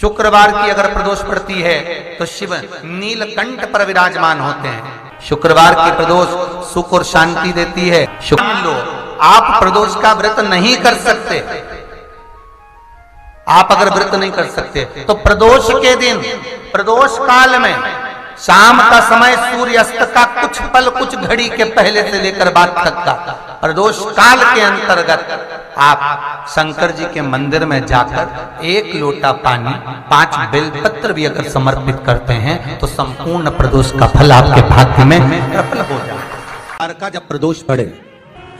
शुक्रवार की अगर प्रदोष पड़ती है तो शिव नीलकंठ पर विराजमान होते हैं। शुक्रवार की प्रदोष सुख और शांति देती है। शुक्र लो, आप प्रदोष का व्रत नहीं कर सकते, आप अगर व्रत नहीं कर सकते तो प्रदोष के दिन, प्रदोष काल में शाम का समय सूर्यास्त का कुछ पल, कुछ घड़ी के पहले से लेकर बाद तक का प्रदोष काल के अंतर्गत आप शंकर जी के मंदिर में जाकर 1 लोटा पानी, 5 बेलपत्र भी अगर समर्पित करते हैं तो संपूर्ण प्रदोष का फल आपके भाग्य में प्रबल हो जाए। का जब प्रदोष पड़े,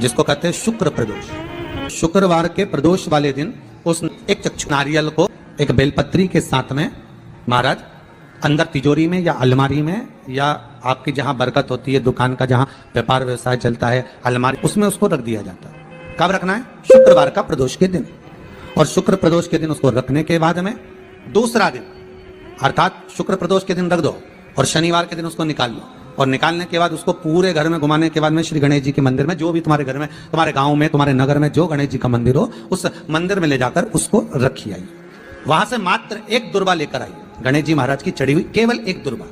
जिसको कहते हैं शुक्र प्रदोष, शुक्रवार के प्रदोष वाले दिन उस एक चक्षु नारियल को एक बेलपत्री के साथ में महाराज अंदर तिजोरी में या अलमारी में, या आपकी जहां बरकत होती है, दुकान का जहां व्यापार व्यवसाय चलता है, अलमारी, उसमें उसको रख दिया जाता है। कब रखना है? शुक्रवार का प्रदोष के दिन। और शुक्र प्रदोष के दिन उसको रखने के बाद में दूसरा दिन, अर्थात शुक्र प्रदोष के दिन रख दो और शनिवार के दिन उसको निकाल लो, और निकालने के बाद उसको पूरे घर में घुमाने के बाद में श्री गणेश जी के मंदिर में, जो भी तुम्हारे घर में, तुम्हारे गांव में, तुम्हारे नगर में जो गणेश जी का मंदिर हो, उस मंदिर में ले जाकर उसको रखी आई। वहां से मात्र 1 दुर्बा लेकर आई, गणेश जी महाराज की चढ़ी हुई केवल 1 दुर्बा,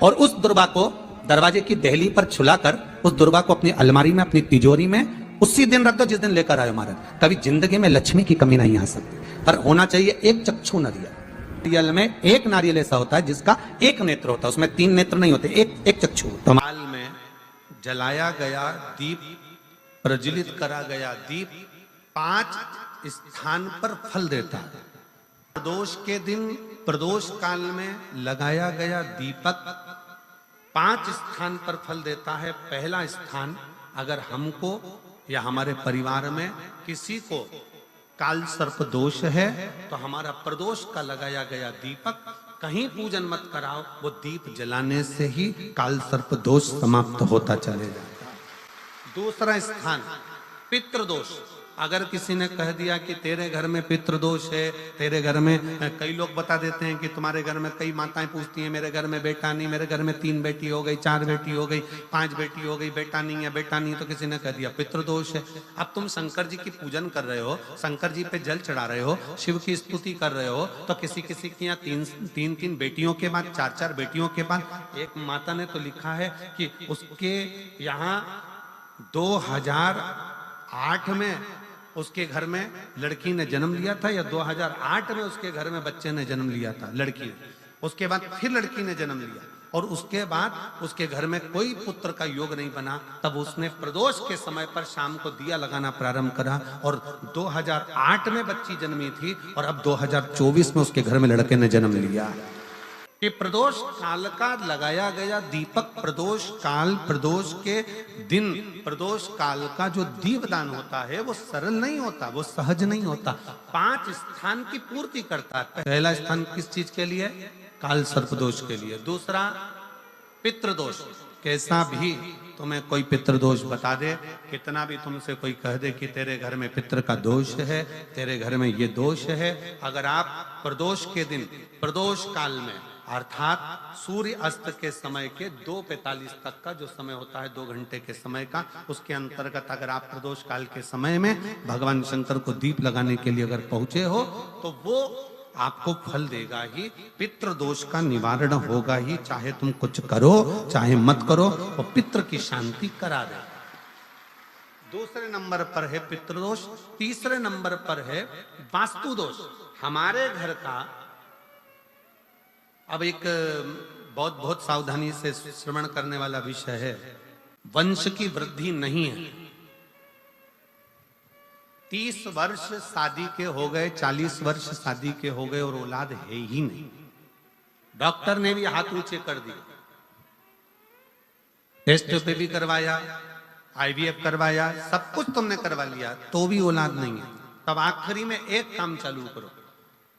और उस दुर्बा को दरवाजे की देहली पर छुलाकर उस दुर्बा को अपनी अलमारी में, अपनी तिजोरी में उसी दिन रख दो जिस दिन लेकर आए महाराज। कभी जिंदगी में लक्ष्मी की कमी नहीं आ सकती, पर होना चाहिए 1 चक्षु नारियल। नारियल में 1 नारियल ऐसा होता है जिसका 1 नेत्र होता है, उसमें 3 नेत्र नहीं होते, एक चक्षु। तमाल में जलाया गया दीप, प्रज्वलित करा गया दीप 5 स्थान पर फल देता है। प्रदोष के दिन, प्रदोष काल में लगाया गया दीपक 5 स्थान पर फल देता है। पहला स्थान, अगर हमको या हमारे परिवार में किसी को काल सर्प दोष है तो हमारा प्रदोष का लगाया गया दीपक कहीं पूजन मत कराओ, वो दीप जलाने से ही काल सर्प दोष समाप्त होता चले जाता है। दूसरा स्थान, पितृदोष। अगर किसी ने कह दिया कि तेरे घर में पितृदोष है, तेरे घर में, कई लोग बता देते हैं कि तुम्हारे घर में कई माताएं पूछती हैं, मेरे घर में बेटा नहीं, मेरे घर में 3 बेटी हो गई, 4 बेटी हो गई, 5 बेटी हो गई, बेटा नहीं है, बेटा नहीं, तो किसी ने कह दिया पितृदोष है। अब तुम शंकर जी की पूजन कर रहे हो, शंकर जी पे जल चढ़ा रहे हो, शिव की स्तुति कर रहे हो, तो किसी किसी की यहाँ 3 बेटियों के बाद, 4 बेटियों के बाद, एक माता ने तो लिखा है कि उसके यहाँ 2008 में उसके घर में लड़की ने जन्म लिया था, या 2008 में उसके घर में बच्चे ने जन्म लिया था, लड़की ने। उसके बाद फिर लड़की ने जन्म लिया, और उसके बाद उसके घर में कोई पुत्र का योग नहीं बना। तब उसने प्रदोष के समय पर शाम को दिया लगाना प्रारंभ करा, और 2008 में बच्ची जन्मी थी, और अब 2024 में उसके घर में लड़के ने जन्म लिया। कि प्रदोष काल का लगाया गया दीपक, प्रदोष काल, प्रदोष के दिन, प्रदोष काल का जो दीपदान होता है वो सरल नहीं होता, वो सहज नहीं होता, 5 स्थान की पूर्ति करता है। पहला स्थान किस चीज के लिए? काल सर्प दोष के लिए। दूसरा पितृदोष। कैसा भी तुम्हें कोई पितृदोष बता दे, कितना भी तुमसे कोई कह दे कि तेरे घर में पितृ का दोष है, तेरे घर में ये दोष है, अगर आप प्रदोष के दिन, प्रदोष काल में, अर्थात सूर्य अस्त के समय के 2:45 तक का जो समय होता है, 2 घंटे के समय का, उसके अंतर्गत अगर आप प्रदोष काल के समय में भगवान शंकर को दीप लगाने के लिए अगर पहुंचे हो तो वो आपको फल देगा ही, पितृदोष का निवारण होगा ही। चाहे तुम कुछ करो चाहे मत करो, वो पितृ की शांति करा दे। दूसरे नंबर पर है पितृदोष। तीसरे नंबर पर है वास्तु दोष। हमारे घर का, अब एक बहुत सावधानी से श्रवण करने वाला विषय है, वंश की वृद्धि नहीं है। 30 वर्ष शादी के हो गए, 40 वर्ष शादी के हो गए और औलाद है ही नहीं। डॉक्टर ने भी हाथ ऊंचे कर दिए, टेस्ट पे भी करवाया, IVF करवाया, सब कुछ तुमने करवा लिया, तो भी औलाद नहीं है। तब आखिरी में एक काम चालू करो,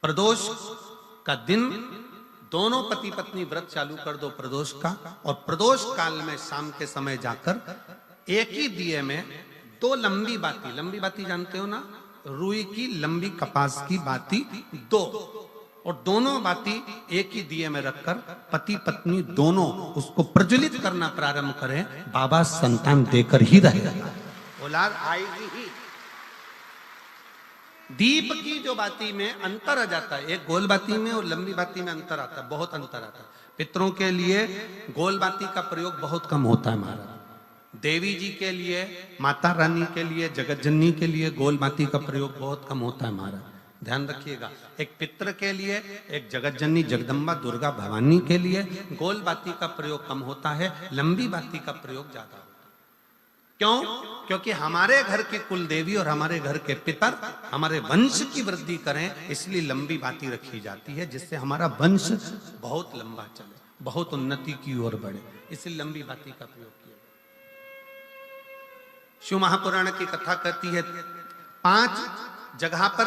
प्रदोष का दिन दोनों पति पत्नी व्रत चालू कर दो प्रदोष का, और प्रदोष काल में शाम के समय जाकर एक ही दिए में 2 लंबी बाती जानते हो ना, रुई की लंबी कपास की बाती 2, और दोनों बाती एक ही दिए में रखकर पति पत्नी दोनों उसको प्रज्वलित करना प्रारंभ करें। बाबा संतान देकर ही रहेगा, औलाद आएगी ही। दीप की जो बाती में अंतर आ जाता है, एक गोल बाती में और लंबी बाती में अंतर आता है, बहुत अंतर आता है। पितरों के लिए गोल बाती का प्रयोग बहुत कम होता है महाराज। देवी जी के लिए, माता रानी के लिए, जगत जननी के लिए गोल बाती का प्रयोग बहुत कम होता है महाराज, ध्यान रखिएगा। एक पित्र के लिए, एक जगत जननी जगदम्बा दुर्गा भवानी के लिए गोल बाती का प्रयोग कम होता है, लंबी बाती का प्रयोग ज्यादा होता है। क्यों? क्योंकि हमारे घर की कुल देवी और हमारे घर के पितर हमारे वंश की वृद्धि करें, इसलिए लंबी बाती रखी जाती है, जिससे हमारा वंश बहुत लंबा चले, बहुत उन्नति की ओर बढ़े, इसलिए लंबी बाती का प्रयोग किया। शिव महापुराण की कथा कहती है 5 जगह पर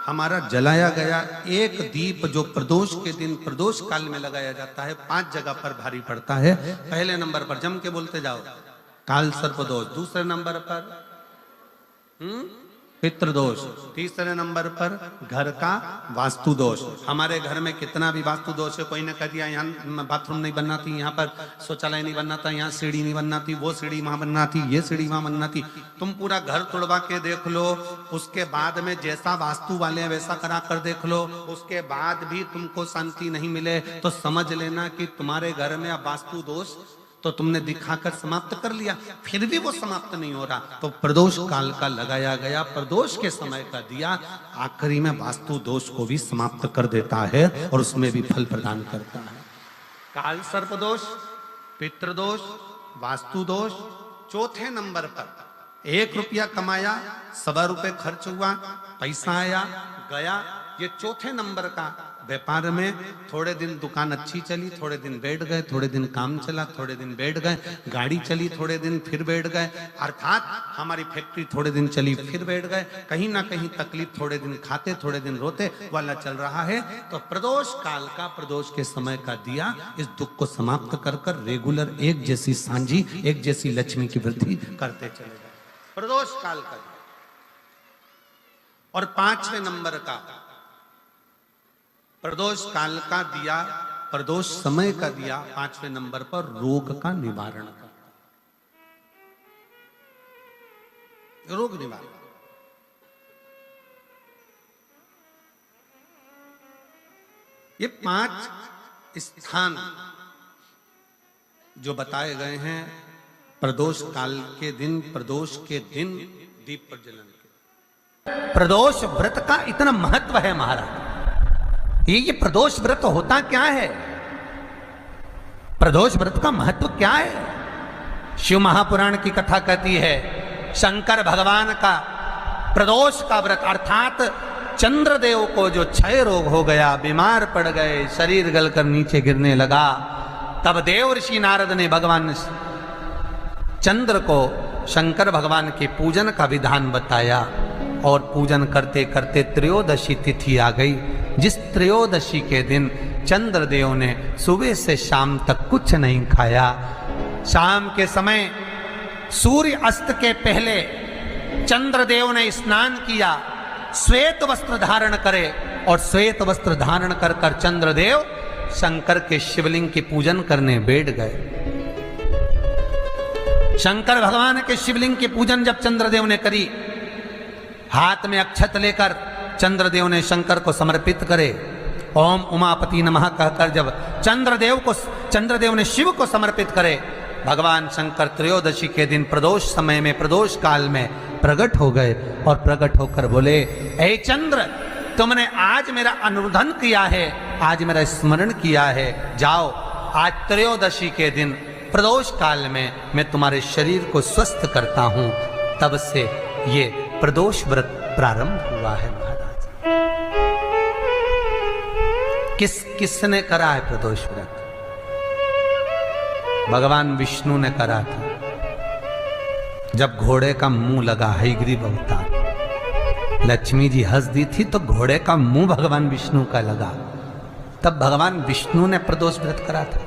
हमारा जलाया गया एक दीप जो प्रदोष के दिन प्रदोष काल में लगाया जाता है, 5 जगह पर भारी पड़ता है। पहले नंबर पर जम के बोलते जाओ, काल सर्प दोष। दूसरे नंबर पर पितृ दोष। तीसरे नंबर पर घर का वास्तु दोष। हमारे घर में कितना भी वास्तु दोष है, कोई ने कह दिया यहाँ बाथरूम नहीं बनना थी, यहाँ पर शौचालय नहीं बनना था, यहाँ सीढ़ी नहीं बनना थी, वो सीढ़ी वहां बनना थी, ये सीढ़ी वहां बनना थी। तुम पूरा घर तोड़वा के देख लो, उसके बाद में जैसा वास्तु वाले हैं वैसा करा कर देख लो, उसके बाद भी तुमको शांति नहीं मिले तो समझ लेना कि तुम्हारे घर में अब वास्तु दोष तो तुमने दिखाकर समाप्त कर लिया, फिर भी वो समाप्त नहीं हो रहा, तो प्रदोष काल का लगाया गया प्रदोष के समय का दिया आखिरी में वास्तु दोष को भी समाप्त कर देता है और उसमें भी फल प्रदान करता है। काल सर्प दोष, पितृदोष, वास्तु दोष। चौथे नंबर पर 1 रुपया कमाया, 1.25 रुपये खर्च हुआ, पैसा आया गया। ये चौथे नंबर का व्यापार में थोड़े दिन दुकान अच्छी चली, थोड़े दिन बैठ गए, थोड़े दिन काम चला, थोड़े दिन बैठ गए, गाड़ी चली थोड़े दिन फिर बैठ गए, अर्थात हमारी फैक्ट्री थोड़े दिन चली फिर बैठ गए, कहीं ना कहीं तकलीफ, थोड़े दिन खाते थोड़े दिन रोते वाला चल रहा है। तो प्रदोष काल का, प्रदोष के समय का दिया इस दुख को समाप्त कर कर रेगुलर एक जैसी सांझी, एक जैसी लक्ष्मी की वृद्धि करते चले गए, प्रदोष काल का। और 5वें नंबर का प्रदोष काल का दिया, प्रदोष समय का दिया 5वें नंबर पर रोग का निवारण करता, रोग निवारण। ये 5 स्थान जो बताए गए हैं प्रदोष काल के दिन, प्रदोष के दिन दीप प्रज्वलन के। प्रदोष व्रत का इतना महत्व है महाराज। ये प्रदोष व्रत होता क्या है? प्रदोष व्रत का महत्व क्या है? शिव महापुराण की कथा कहती है शंकर भगवान का प्रदोष का व्रत, अर्थात चंद्रदेव को जो क्षय रोग हो गया, बीमार पड़ गए, शरीर गलकर नीचे गिरने लगा, तब देव ऋषि नारद ने भगवान चंद्र को शंकर भगवान के पूजन का विधान बताया। और पूजन करते करते त्रयोदशी तिथि आ गई, जिस त्रयोदशी के दिन चंद्रदेव ने सुबह से शाम तक कुछ नहीं खाया। शाम के समय सूर्य अस्त के पहले चंद्रदेव ने स्नान किया, श्वेत वस्त्र धारण करे, और श्वेत वस्त्र धारण कर कर चंद्रदेव शंकर के शिवलिंग के पूजन करने बैठ गए। शंकर भगवान के शिवलिंग के पूजन जब चंद्रदेव ने करी, हाथ में अक्षत लेकर चंद्रदेव ने शंकर को समर्पित करे, ओम उमापति नमः कहकर जब चंद्रदेव ने शिव को समर्पित करे, भगवान शंकर त्रयोदशी के दिन प्रदोष समय में, प्रदोष काल में प्रकट हो गए और प्रकट होकर बोले, ऐ चंद्र, तुमने आज मेरा अनुरोधन किया है, आज मेरा स्मरण किया है, जाओ आज त्रयोदशी के दिन प्रदोष काल में मैं तुम्हारे शरीर को स्वस्थ करता हूं। तब से ये प्रदोष व्रत प्रारंभ हुआ है महाराज। किसने करा है प्रदोष व्रत? भगवान विष्णु ने करा था। जब घोड़े का मुंह लगा हयग्रीव अवतार, लक्ष्मी जी हंस दी थी तो घोड़े का मुंह भगवान विष्णु का लगा, तब भगवान विष्णु ने प्रदोष व्रत करा था।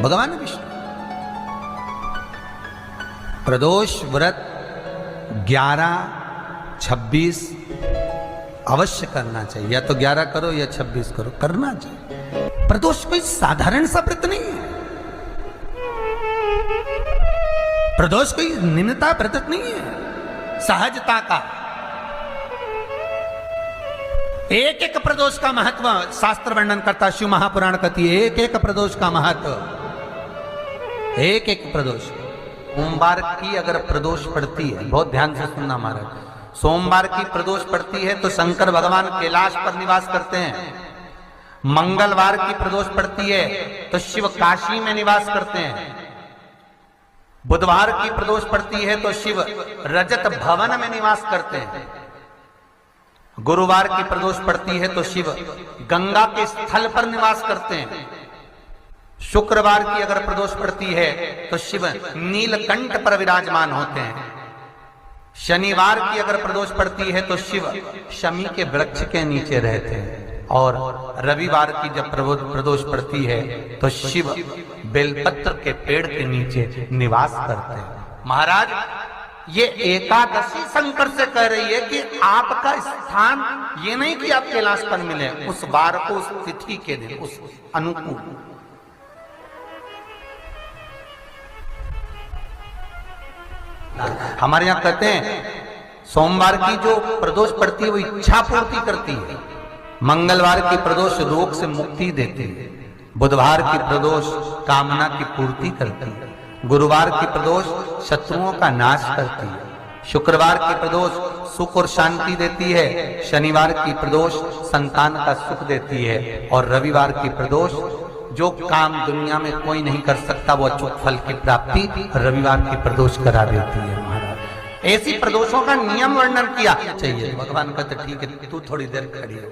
भगवान विष्णु प्रदोष व्रत 11, 26 अवश्य करना चाहिए, या तो 11 करो या 26 करो, करना चाहिए। प्रदोष कोई साधारण सा व्रत नहीं है, प्रदोष कोई निम्नता व्रत नहीं है। सहजता का। एक एक प्रदोष का महत्व शास्त्र वर्णन करता, शिव महापुराण कहती है एक एक प्रदोष का महत्व, एक एक प्रदोष। सोमवार की अगर प्रदोष पड़ती है, बहुत ध्यान से सुनना महाराज, सोमवार की प्रदोष पड़ती है तो शंकर भगवान कैलाश पर निवास करते हैं। मंगलवार की प्रदोष पड़ती है तो शिव काशी में निवास करते हैं। बुधवार की प्रदोष पड़ती है तो शिव रजत भवन में निवास करते हैं। गुरुवार की प्रदोष पड़ती है तो शिव गंगा के स्थल पर निवास करते हैं। शुक्रवार की अगर प्रदोष पड़ती है तो शिव नीलकंठ पर विराजमान होते हैं। शनिवार की अगर प्रदोष पड़ती है तो शिव शमी के वृक्ष के नीचे रहते हैं। और रविवार की जब प्रदोष पड़ती है तो शिव बेलपत्र के पेड़ के नीचे निवास करते हैं। महाराज ये एकादशी शंकर से कह रही है कि आपका स्थान ये नहीं कि आप कैलाश पर मिले, उस वार को, उस तिथि के दिन, उस अनुकूल। हमारे यहां कहते हैं सोमवार की जो प्रदोष पड़ती है वो इच्छा पूर्ति करती है। मंगलवार की प्रदोष रोग से मुक्ति देती है। बुधवार की प्रदोष कामना की पूर्ति करती है। गुरुवार की प्रदोष शत्रुओं का नाश करती है। शुक्रवार की प्रदोष सुख और शांति देती है। शनिवार की प्रदोष संतान का सुख देती है। और रविवार की प्रदोष जो काम दुनिया में कोई नहीं कर सकता वो अचूक फल की प्राप्ति रविवार की प्रदोष करा देती है। महाराज ऐसी प्रदोषों का नियम वर्णन किया चाहिए। भगवान कहते ठीक है तू थोड़ी देर खड़ी हो।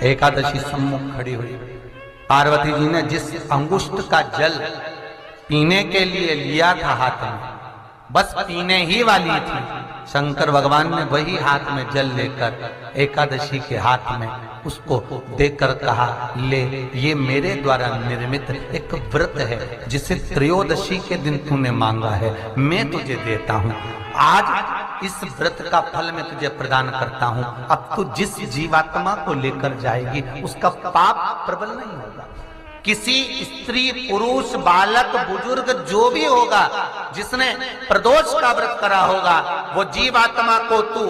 एकादशी सम्मुख खड़ी हुई। पार्वती जी ने जिस अंगुष्ठ का जल पीने के लिए लिया था हाथ में, बस पीने ही वाली थी, शंकर भगवान ने वही हाथ में जल लेकर एकादशी के हाथ में उसको देकर कहा ले, ये मेरे द्वारा निर्मित एक व्रत है जिसे त्रयोदशी के दिन तूने मांगा है, मैं तुझे देता हूँ। आज इस व्रत का फल मैं तुझे प्रदान करता हूँ। अब तू जिस जीवात्मा को लेकर जाएगी उसका पाप प्रबल नहीं होगा। किसी स्त्री, पुरुष, बालक, बुजुर्ग जो भी होगा जिसने प्रदोष का व्रत करा होगा वो जीवात्मा को तू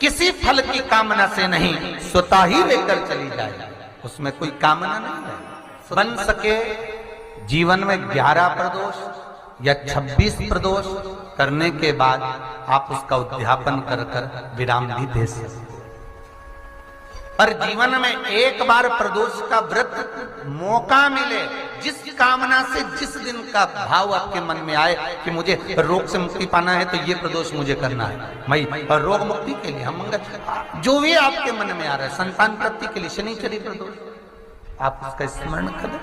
किसी फल की कामना से नहीं स्वतः ही लेकर चली जाए। उसमें कोई कामना नहीं है। बन सके जीवन में 11 प्रदोष या 26 प्रदोष करने के बाद आप उसका उद्यापन कर विराम भी दे सकते। पर जीवन में एक बार प्रदोष का व्रत मौका मिले, जिस कामना से जिस दिन का भाव आपके मन में आए कि मुझे रोग से मुक्ति पाना है तो ये प्रदोष मुझे करना है, मैं और रोग मुक्ति के लिए हम मंगल जो भी आपके मन में आ रहा है, संतान प्राप्ति के लिए शनिचरी प्रदोष आप उसका स्मरण करें।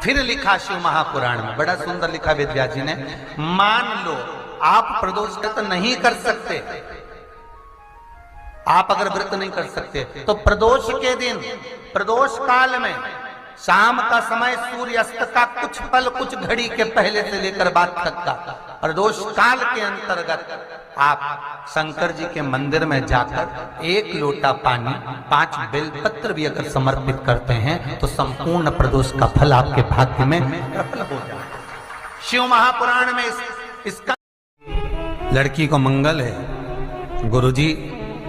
फिर लिखा शिव महापुराण में, बड़ा सुंदर लिखा वेदव्यास जी ने, मान लो आप प्रदोष का तो नहीं कर सकते, आप अगर व्रत नहीं कर सकते तो प्रदोष के दिन, प्रदोष काल में शाम का समय सूर्यास्त का कुछ पल, कुछ घड़ी के पहले से लेकर बाद तक का प्रदोष काल के अंतर्गत आप शंकर जी के मंदिर में जाकर 1 लोटा पानी, 5 बेलपत्र भी अगर समर्पित करते हैं तो संपूर्ण प्रदोष का फल आपके भाग्य में प्रबल हो जाए। शिव महापुराण में इसका लड़की को मंगल है, गुरुजी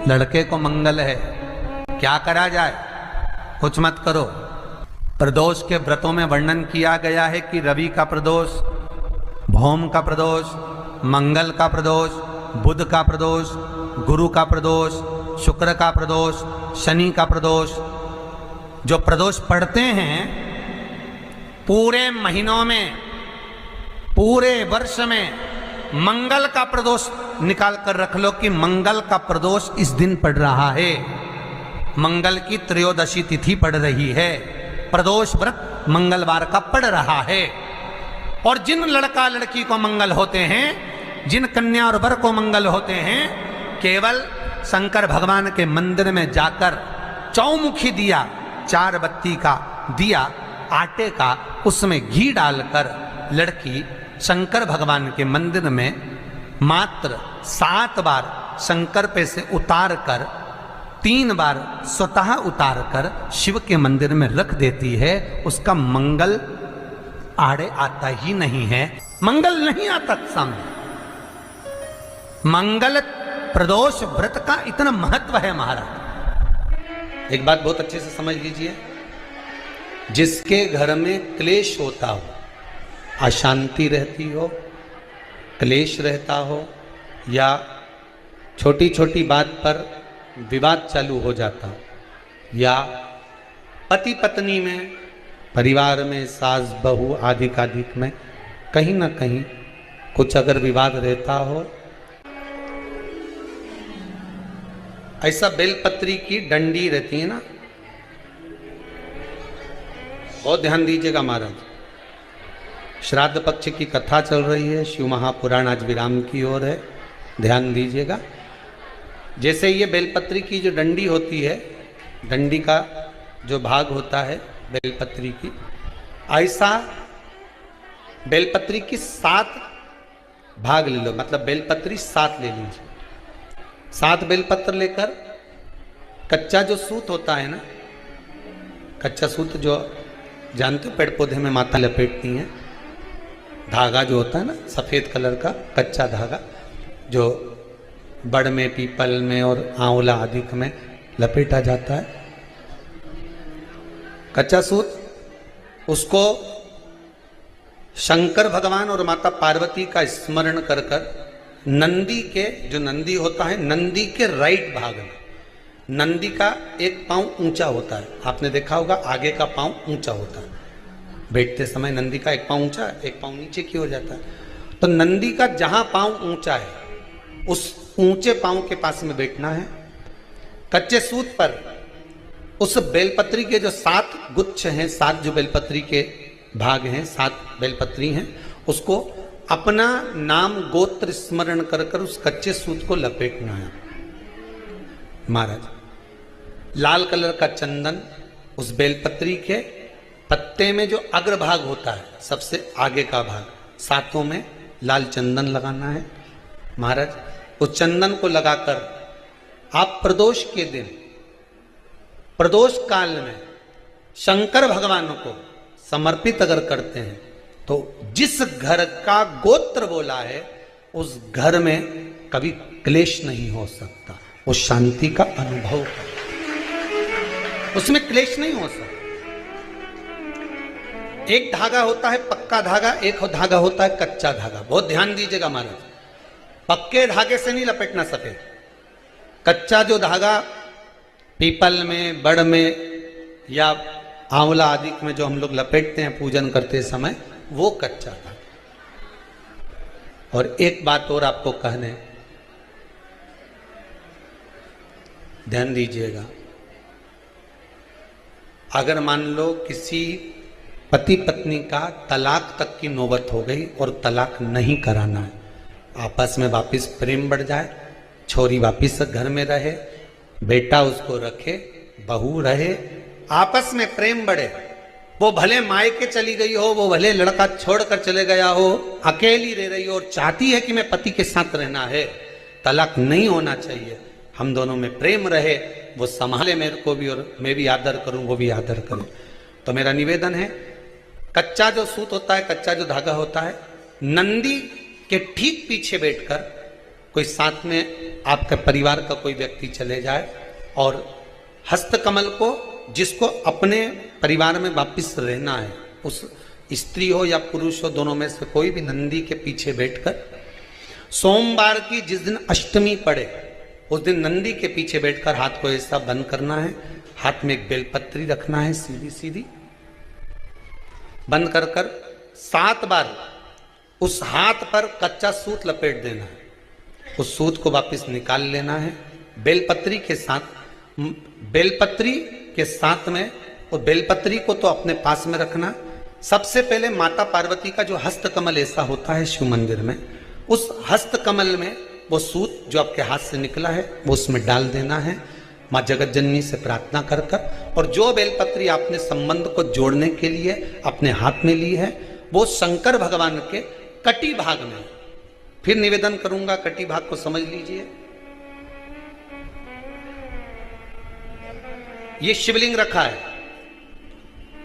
लड़के को मंगल है, क्या करा जाए? कुछ मत करो। प्रदोष के व्रतों में वर्णन किया गया है कि रवि का प्रदोष, भौम का प्रदोष, मंगल का प्रदोष, बुध का प्रदोष, गुरु का प्रदोष, शुक्र का प्रदोष, शनि का प्रदोष। जो प्रदोष पढ़ते हैं पूरे महीनों में, पूरे वर्ष में मंगल का प्रदोष निकाल कर रख लो कि मंगल का प्रदोष इस दिन पड़ रहा है, मंगल की त्रयोदशी तिथि पड़ रही है, प्रदोष व्रत मंगलवार का पड़ रहा है। और जिन लड़का लड़की को मंगल होते हैं, जिन कन्या और वर को मंगल होते हैं, केवल शंकर भगवान के मंदिर में जाकर चौमुखी दिया, 4 बत्ती का दिया आटे का, उसमें घी डालकर लड़की शंकर भगवान के मंदिर में मात्र 7 बार शंकर पे से उतार कर, 3 बार स्वतः उतार कर शिव के मंदिर में रख देती है। उसका मंगल आड़े आता ही नहीं है, मंगल नहीं आता सामने। मंगल प्रदोष व्रत का इतना महत्व है महाराज। एक बात बहुत अच्छे से समझ लीजिए, जिसके घर में क्लेश होता हो, अशांति रहती हो, क्लेश रहता हो, या छोटी छोटी बात पर विवाद चालू हो जाता हो, या पति पत्नी में, परिवार में, सास बहू आदिक में कहीं ना कहीं कुछ अगर विवाद रहता हो, ऐसा बेलपत्री की डंडी रहती है ना, बहुत ध्यान दीजिएगा महाराज। श्राद्ध पक्ष की कथा चल रही है, शिव महापुराण आज विराम की ओर है, ध्यान दीजिएगा। जैसे ये बेलपत्री की जो डंडी होती है, डंडी का जो भाग होता है बेलपत्री की, ऐसा बेलपत्री की 7 भाग ले लो, मतलब बेलपत्री 7 ले लीजिए। 7 बेलपत्र लेकर कच्चा जो सूत होता है ना, कच्चा सूत जो जानते हो पेड़ पौधे में माता लपेटती हैं, धागा जो होता है ना सफेद कलर का कच्चा धागा, जो बड़ में, पीपल में और आंवला आदि में लपेटा जाता है, कच्चा सूत, उसको शंकर भगवान और माता पार्वती का स्मरण कर कर नंदी के, जो नंदी होता है, नंदी के राइट भाग में, नंदी का एक पांव ऊंचा होता है, आपने देखा होगा आगे का पांव ऊंचा होता है, बैठते समय नंदी का एक पांव ऊंचा, एक पांव नीचे की हो जाता है। तो नंदी का जहां पांव ऊंचा है उस ऊंचे पांव के पास में बैठना है। कच्चे सूत पर उस बेलपत्री के जो 7 गुच्छ हैं, 7 जो बेलपत्री के भाग हैं, 7 बेलपत्री हैं, उसको अपना नाम गोत्र स्मरण कर कर उस कच्चे सूत को लपेटना है महाराज। लाल कलर का चंदन उस बेलपत्री के पत्ते में जो अग्रभाग होता है, सबसे आगे का भाग, 7 में लाल चंदन लगाना है महाराज। उस चंदन को लगाकर आप प्रदोष के दिन, प्रदोष काल में शंकर भगवान को समर्पित अगर करते हैं तो जिस घर का गोत्र बोला है उस घर में कभी क्लेश नहीं हो सकता, उस शांति का अनुभव कर, उसमें क्लेश नहीं हो सकता। एक धागा होता है पक्का धागा, एक धागा होता है कच्चा धागा, बहुत ध्यान दीजिएगा महाराज। पक्के धागे से नहीं लपेटना सफेद, कच्चा जो धागा पीपल में, बड़ में या आंवला आदि में जो हम लोग लपेटते हैं पूजन करते समय, वो कच्चा धागा। और एक बात और आपको कहने, ध्यान दीजिएगा, अगर मान लो किसी पति पत्नी का तलाक तक की नौबत हो गई और तलाक नहीं कराना है, आपस में वापिस प्रेम बढ़ जाए, छोरी वापिस घर में रहे, बेटा उसको रखे, बहू रहे, आपस में प्रेम बढ़े, वो भले मायके चली गई हो, वो भले लड़का छोड़कर चले गया हो, अकेली रह रही हो और चाहती है कि मैं पति के साथ रहना है, तलाक नहीं होना चाहिए, हम दोनों में प्रेम रहे, वो संभाले मेरे को भी और मैं भी आदर करूं, वो भी आदर करूं। तो मेरा निवेदन है, कच्चा जो सूत होता है, कच्चा जो धागा होता है, नंदी के ठीक पीछे बैठकर कोई साथ में आपके परिवार का कोई व्यक्ति चले जाए और हस्तकमल को, जिसको अपने परिवार में वापिस रहना है, उस स्त्री हो या पुरुष हो, दोनों में से कोई भी नंदी के पीछे बैठकर, सोमवार की जिस दिन अष्टमी पड़े उस दिन नंदी के पीछे बैठकर हाथ को ऐसा बंद करना है, हाथ में एक बेलपत्री रखना है, सीधी सीधी बंद कर कर 7 बार उस हाथ पर कच्चा सूत लपेट देना है, उस सूत को वापस निकाल लेना है बेलपत्री के साथ, बेलपत्री के साथ में, और बेलपत्री को तो अपने पास में रखना। सबसे पहले माता पार्वती का जो हस्तकमल ऐसा होता है शिव मंदिर में, उस हस्तकमल में वो सूत जो आपके हाथ से निकला है वो उसमें डाल देना है, माँ जगत जननी से प्रार्थना कर कर, और जो बेलपत्री आपने संबंध को जोड़ने के लिए अपने हाथ में ली है वो शंकर भगवान के कटी भाग में, फिर निवेदन करूंगा कटी भाग को समझ लीजिए। ये शिवलिंग रखा है,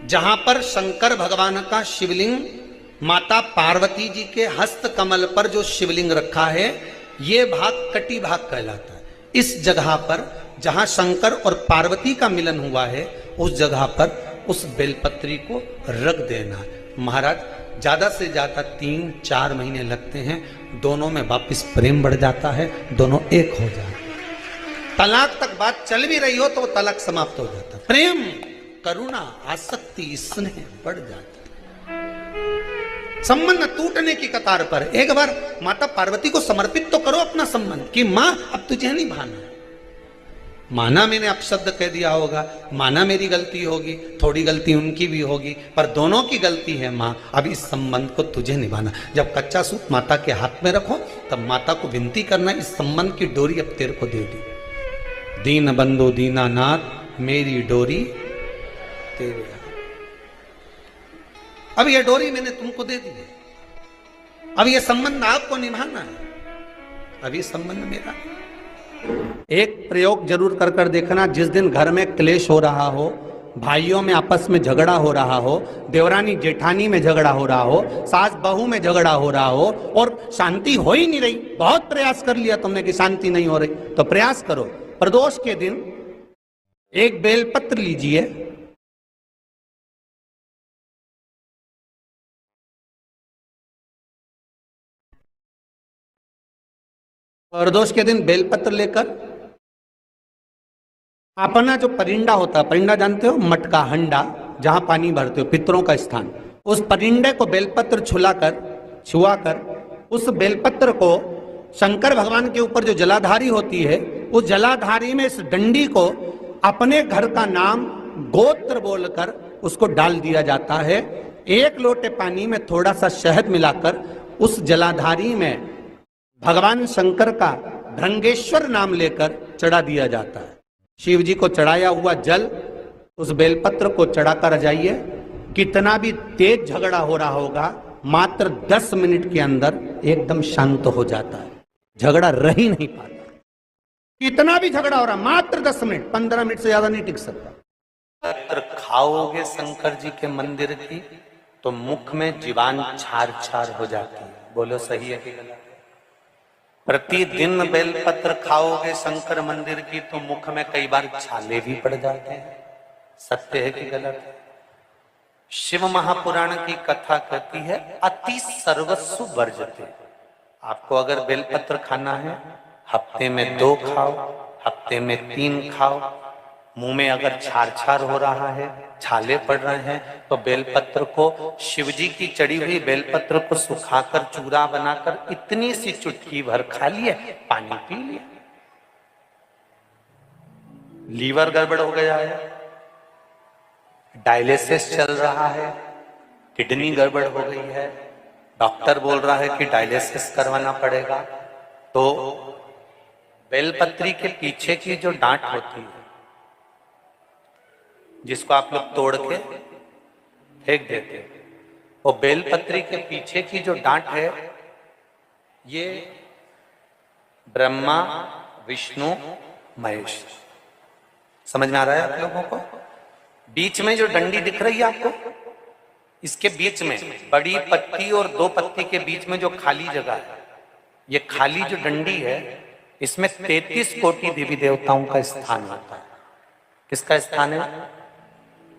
जहां पर शंकर भगवान का शिवलिंग, माता पार्वती जी के हस्त कमल पर जो शिवलिंग रखा है, ये भाग कटी भाग कहलाता है। इस जगह पर जहां शंकर और पार्वती का मिलन हुआ है, उस जगह पर उस बेलपत्री को रख देना है। महाराज ज्यादा से ज्यादा 3-4 महीने लगते हैं, दोनों में वापिस प्रेम बढ़ जाता है, दोनों एक हो जाते हैं। तलाक तक बात चल भी रही हो तो वो तलाक समाप्त हो जाता है। प्रेम, करुणा, आसक्ति, स्नेह बढ़ जाता है। संबंध टूटने की कतार पर एक बार माता पार्वती को समर्पित तो करो अपना संबंध कि मां अब तुझे नहीं भाना है। माना मैंने अपशब्द कह दिया होगा, माना मेरी गलती होगी, थोड़ी गलती उनकी भी होगी, पर दोनों की गलती है माँ, अब इस संबंध को तुझे निभाना। जब कच्चा सूत माता के हाथ में रखो तब माता को विनती करना, इस संबंध की डोरी अब तेरे को दे दी। दीन बंधु दीनानाथ मेरी डोरी तेरे हाथ। अब ये डोरी मैंने तुमको दे दी है, अब ये संबंध आपको निभाना है, अब ये संबंध मेरा। एक प्रयोग जरूर कर कर देखना, जिस दिन घर में क्लेश हो रहा हो, भाइयों में आपस में झगड़ा हो रहा हो, देवरानी जेठानी में झगड़ा हो रहा हो, सास बहू में झगड़ा हो रहा हो और शांति हो ही नहीं रही, बहुत प्रयास कर लिया तुमने कि शांति नहीं हो रही, तो प्रयास करो प्रदोष के दिन एक बेलपत्र लीजिए, प्रदोष के दिन बेलपत्र लेकर अपना जो परिंडा होता है, परिंडा जानते हो, मटका, हंडा, जहां पानी भरते हो, पितरों का स्थान, उस परिंडे को बेलपत्र छुआकर उस बेलपत्र को शंकर भगवान के ऊपर जो जलाधारी होती है, उस जलाधारी में इस डंडी को अपने घर का नाम गोत्र बोलकर उसको डाल दिया जाता है। एक लोटे पानी में थोड़ा सा शहद मिलाकर उस जलाधारी में भगवान शंकर का भृंगेश्वर नाम लेकर चढ़ा दिया जाता है। शिव जी को चढ़ाया हुआ जल उस बेलपत्र को चढ़ाकर जाइए, कितना भी तेज झगड़ा हो रहा होगा, मात्र 10 मिनट के अंदर एकदम शांत हो जाता है, झगड़ा रह ही नहीं पाता। कितना भी झगड़ा हो रहा, मात्र 10 मिनट, 15 मिनट से ज्यादा नहीं टिक सकता। पत्र खाओगे शंकर जी के मंदिर की तो मुख में जीवान छार छार हो जाती है। बोलो सही है कि गलत? प्रतिदिन बेलपत्र खाओगे शंकर मंदिर की तो मुख में कई बार छाले भी पड़ जाते हैं। सत्य है कि गलत है? शिव महापुराण की कथा कहती है अति सर्वस्व वर्जते। आपको अगर बेलपत्र खाना है, हफ्ते में 2 खाओ, हफ्ते में 3 खाओ। मुंह में अगर छार छार हो रहा है, छाले पड़ रहे हैं, तो बेलपत्र को, शिवजी की चढ़ी हुई बेलपत्र को सुखाकर चूरा बनाकर इतनी सी चुटकी भर खा लिए, पानी पी लिया। लीवर गड़बड़ हो गया है, डायलिसिस चल रहा है, किडनी गड़बड़ हो गई है, डॉक्टर बोल रहा है कि डायलिसिस करवाना पड़ेगा, तो बेलपत्री के पीछे की जो डांट होती है, जिसको आप लोग तोड़ के फेंक देते हैं, वो बेलपत्री के पीछे की जो डांट है, ये ब्रह्मा विष्णु महेश। समझ में आ रहा है आप लोगों को? बीच में जो डंडी दिख रही है आपको, इसके बीच में बड़ी पत्ती और 2 पत्ती के बीच में जो खाली जगह है, ये खाली जो डंडी है, इसमें 33 कोटि देवी देवताओं का स्थान होता है। किसका स्थान है?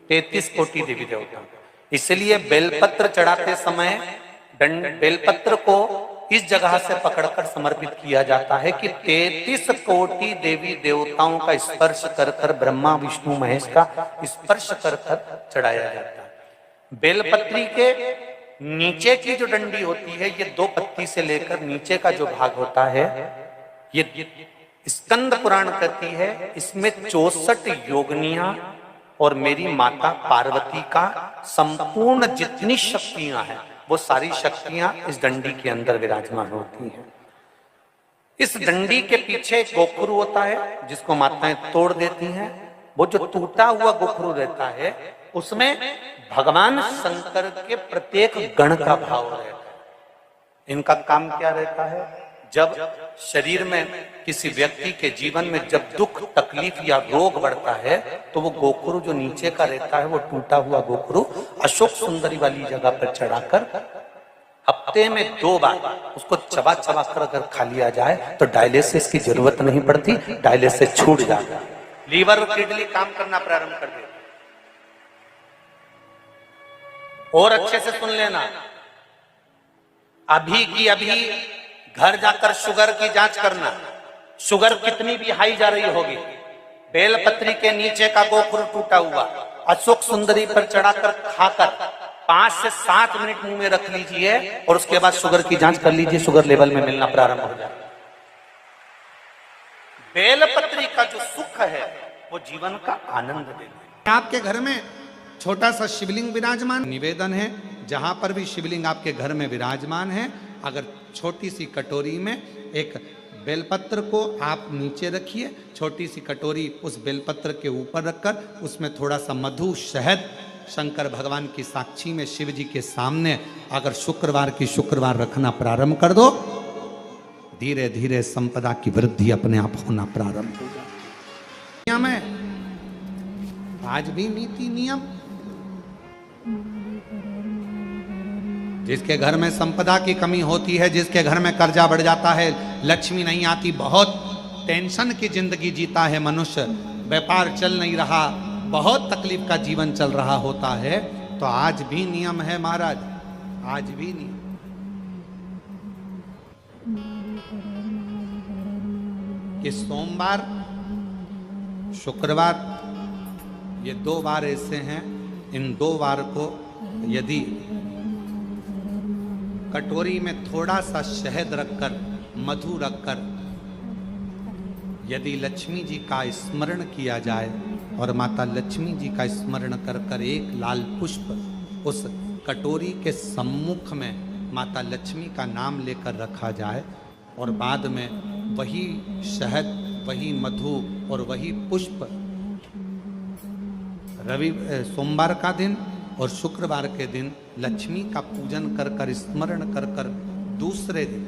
33 कोटि देवी देवता। इसलिए बेलपत्र चढ़ाते समय बेलपत्र को इस जगह से पकड़कर समर्पित किया जाता है कि 33 कोटि देवी देवताओं का स्पर्श कर कर, ब्रह्मा विष्णु महेश का स्पर्श कर कर चढ़ाया जाता है। बेलपत्री के नीचे की जो डंडी होती है, ये 2 पत्ती से लेकर नीचे का जो भाग होता है, ये स्कंद पुराण कहती है, इसमें 64 योगनियां और मेरी माता पार्वती का संपूर्ण जितनी शक्तियां हैं, वो सारी शक्तियां इस डंडी के अंदर विराजमान होती हैं। इस डंडी के पीछे एक गोखरू होता है, जिसको माताएं तोड़ देती हैं। वो जो टूटा हुआ गोखरू रहता है, उसमें भगवान शंकर के प्रत्येक गण का भाव रहता है। इनका काम क्या रहता है? जब शरीर में किसी व्यक्ति के जीवन में जब दुख, तकलीफ या रोग बढ़ता है, तो वो गोखरू जो नीचे का रहता है, वो टूटा हुआ गोखरू अशोक सुंदरी वाली जगह पर चढ़ाकर हफ्ते में 2 बार उसको चबा चबा कर अगर खा लिया जाए तो डायलिसिस की जरूरत नहीं पड़ती, डायलिसिस छूट जाता है, लीवर और किडनी काम करना प्रारंभ कर देती। और अच्छे से सुन लेना, अभी की अभी घर जाकर शुगर की जांच करना। शुगर कितनी भी हाई जा रही होगी, बेलपत्री के नीचे का गोखुर टूटा हुआ अशोक सुंदरी पर चढ़ाकर खाकर 5 से 7 मिनट मुंह में रख लीजिए और उसके बाद शुगर की जांच कर लीजिए, शुगर लेवल में मिलना प्रारंभ हो जाए। बेलपत्री का जो सुख है वो जीवन का आनंद देता है। आपके घर में छोटा सा शिवलिंग विराजमान, निवेदन है जहां पर भी शिवलिंग आपके घर में विराजमान है, अगर छोटी सी कटोरी में एक बेलपत्र को आप नीचे रखिए, छोटी सी कटोरी उस बेलपत्र के ऊपर रखकर उसमें थोड़ा सा मधु शहद शंकर भगवान की साक्षी में शिव जी के सामने अगर शुक्रवार रखना प्रारंभ कर दो, धीरे धीरे संपदा की वृद्धि अपने आप होना प्रारंभ हो जाए। नियम है, आज भी नीति नियम, जिसके घर में संपदा की कमी होती है, जिसके घर में कर्जा बढ़ जाता है, लक्ष्मी नहीं आती, बहुत टेंशन की जिंदगी जीता है मनुष्य, व्यापार चल नहीं रहा, बहुत तकलीफ का जीवन चल रहा होता है, तो आज भी नियम है महाराज, आज भी नियम। कि सोमवार शुक्रवार ये 2 बार ऐसे हैं, इन 2 बार को यदि कटोरी में थोड़ा सा शहद रखकर, मधु रखकर यदि लक्ष्मी जी का स्मरण किया जाए और माता लक्ष्मी जी का स्मरण कर कर एक लाल पुष्प उस कटोरी के सम्मुख में माता लक्ष्मी का नाम लेकर रखा जाए और बाद में वही शहद, वही मधु और वही पुष्प सोमवार का दिन और शुक्रवार के दिन लक्ष्मी का पूजन कर कर, स्मरण कर कर, दूसरे दिन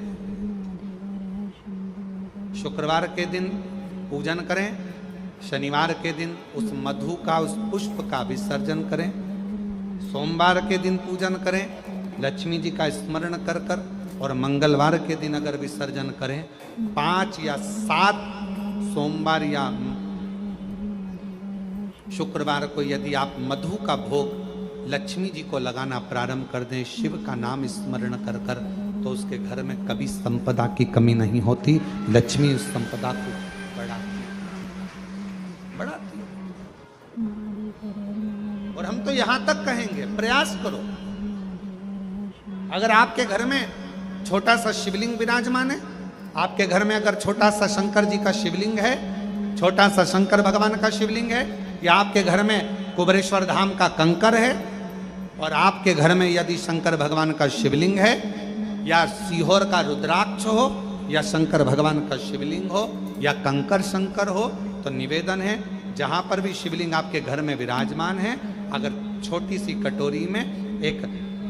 शुक्रवार के दिन पूजन करें, शनिवार के दिन उस मधु का, उस पुष्प का विसर्जन करें, सोमवार के दिन पूजन करें लक्ष्मी जी का स्मरण कर कर, और मंगलवार के दिन अगर विसर्जन करें, 5 या 7 सोमवार या शुक्रवार को यदि आप मधु का भोग लक्ष्मी जी को लगाना प्रारंभ कर दें, शिव का नाम स्मरण कर कर, तो उसके घर में कभी संपदा की कमी नहीं होती, लक्ष्मी उस संपदा को बढ़ाती। और हम तो यहां तक कहेंगे, प्रयास करो, अगर आपके घर में छोटा सा शिवलिंग विराजमान है, आपके घर में अगर छोटा सा शंकर जी का शिवलिंग है, छोटा सा शंकर भगवान का शिवलिंग है, या आपके घर में कुबेरेश्वर धाम का कंकर है, और आपके घर में यदि शंकर भगवान का शिवलिंग है, या सीहोर का रुद्राक्ष हो, या शंकर भगवान का शिवलिंग हो, या कंकर शंकर हो, तो निवेदन है जहां पर भी शिवलिंग आपके घर में विराजमान है, अगर छोटी सी कटोरी में एक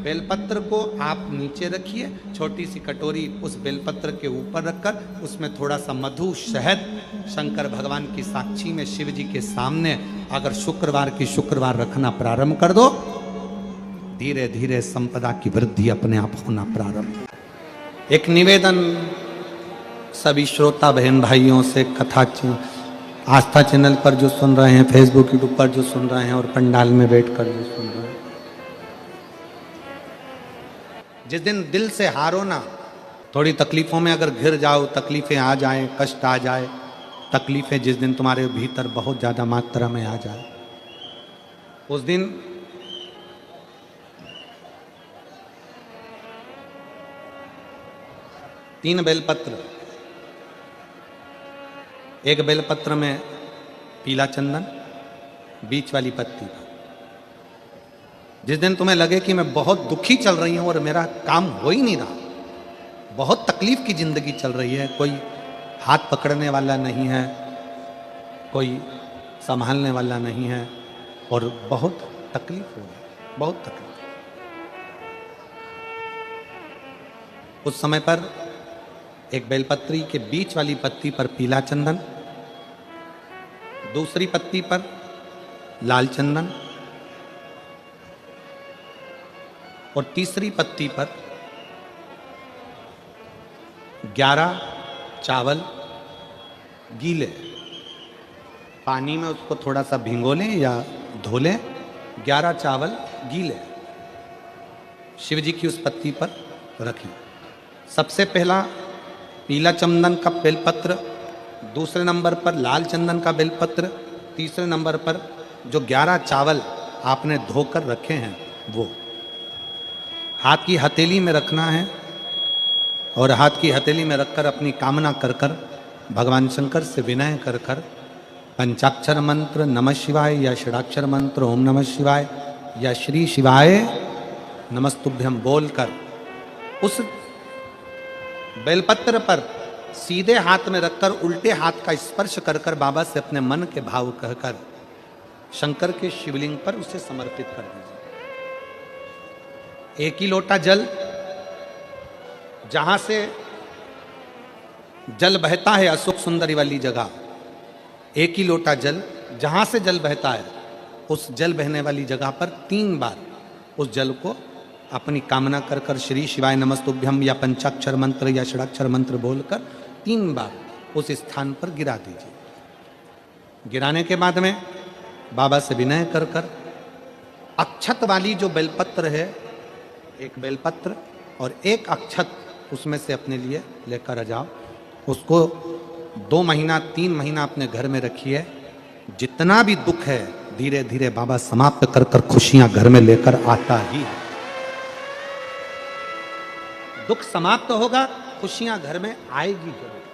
बेलपत्र को आप नीचे रखिए, छोटी सी कटोरी उस बेलपत्र के ऊपर रखकर उसमें थोड़ा सा मधु शहद शंकर भगवान की साक्षी में शिव जी के सामने अगर शुक्रवार रखना प्रारंभ कर दो, धीरे धीरे संपदा की वृद्धि अपने आप होना प्रारंभ। एक निवेदन सभी श्रोता बहन भाइयों से, आस्था चैनल पर जो सुन रहे हैं, फेसबुक यूट्यूब पर जो सुन रहे हैं, और पंडाल में बैठकर जो सुन रहे हैं, जिस दिन दिल से हारो ना, थोड़ी तकलीफों में अगर घिर जाओ, तकलीफें आ जाए, कष्ट आ जाए, तकलीफें जिस दिन तुम्हारे भीतर बहुत ज्यादा मात्रा में आ जाए, उस दिन तीन बेलपत्र, एक बेलपत्र में पीला चंदन, बीच वाली पत्ती पर, जिस दिन तुम्हें लगे कि मैं बहुत दुखी चल रही हूं और मेरा काम हो ही नहीं रहा, बहुत तकलीफ की जिंदगी चल रही है, कोई हाथ पकड़ने वाला नहीं है, कोई संभालने वाला नहीं है, और बहुत तकलीफ हो रही, बहुत तकलीफ। उस समय पर एक बेलपत्री के बीच वाली पत्ती पर पीला चंदन, दूसरी पत्ती पर लाल चंदन, और तीसरी पत्ती पर 11 चावल गीले, पानी में उसको थोड़ा सा भिगो लें या धो लें। 11 चावल गीले शिव जी की उस पत्ती पर रखें। सबसे पहला पीला चंदन का बेलपत्र, दूसरे नंबर पर लाल चंदन का बेलपत्र, तीसरे नंबर पर जो 11 चावल आपने धोकर रखे हैं वो हाथ की हथेली में रखना है और हाथ की हथेली में रखकर अपनी कामना कर कर भगवान शंकर से विनय कर कर पंचाक्षर मंत्र नमः शिवाय या षडाक्षर मंत्र ओम नमः शिवाय या श्री शिवाय नमस्तुभ्यम बोलकर उस बेलपत्र पर सीधे हाथ में रखकर उल्टे हाथ का स्पर्श कर कर बाबा से अपने मन के भाव कहकर शंकर के शिवलिंग पर उसे समर्पित कर दीजिए। 1 ही लोटा जल, जहां से जल बहता है अशोक सुंदरी वाली जगह, 1 ही लोटा जल जहां से जल बहता है उस जल बहने वाली जगह पर 3 बार उस जल को अपनी कामना कर कर श्री शिवाय नमस्तुभ्यम या पंचाक्षर मंत्र या षडाक्षर मंत्र बोलकर 3 बार उस स्थान पर गिरा दीजिए। गिराने के बाद में बाबा से विनय कर कर अक्षत वाली जो बेलपत्र है, एक बेलपत्र और एक अक्षत उसमें से अपने लिए लेकर आ जाओ। उसको 2 महीना 3 महीना अपने घर में रखिए। जितना भी दुख है धीरे धीरे बाबा समाप्त कर कर खुशियां घर में लेकर आता ही है। दुख समाप्त होगा, खुशियां घर में आएगी जरूर।